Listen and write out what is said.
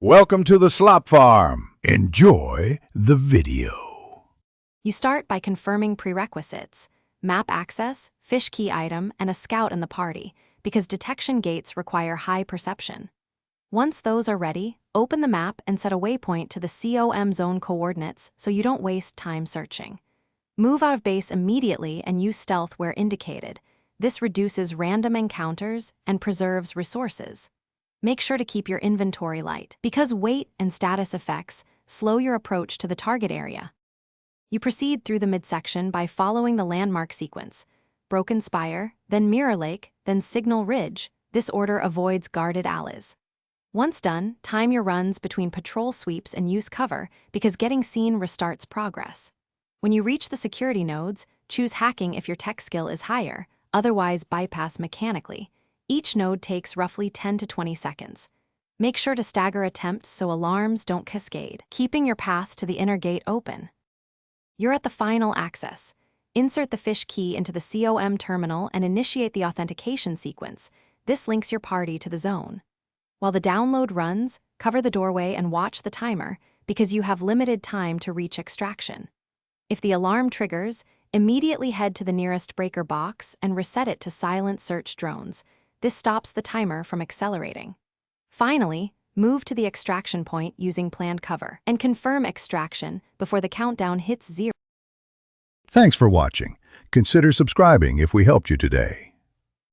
Welcome to the slop farm. Enjoy the video. You start by confirming prerequisites: map access, Fisch key item, and a scout in the party, because detection gates require high perception. Once those are ready, open the map and set a waypoint to the COM zone coordinates so you don't waste time searching. Move out of base immediately and use stealth where indicated. This reduces random encounters and preserves resources. Make sure to keep your inventory light, because weight and status effects slow your approach to the target area. You proceed through the midsection by following the landmark sequence: Broken Spire, then Mirror Lake, then Signal Ridge. This order avoids guarded alleys. Once done, time your runs between patrol sweeps and use cover, because getting seen restarts progress. When you reach the security nodes, choose hacking if your tech skill is higher, otherwise bypass mechanically. Each node takes roughly 10 to 20 seconds. Make sure to stagger attempts so alarms don't cascade, keeping your path to the inner gate open. You're at the final access. Insert the Fisch key into the COM terminal and initiate the authentication sequence. This links your party to the zone. While the download runs, cover the doorway and watch the timer, because you have limited time to reach extraction. If the alarm triggers, immediately head to the nearest breaker box and reset it to silent search drones. This stops the timer from accelerating. Finally, move to the extraction point using planned cover and confirm extraction before the countdown hits 0. Thanks for watching. Consider subscribing if we helped you today.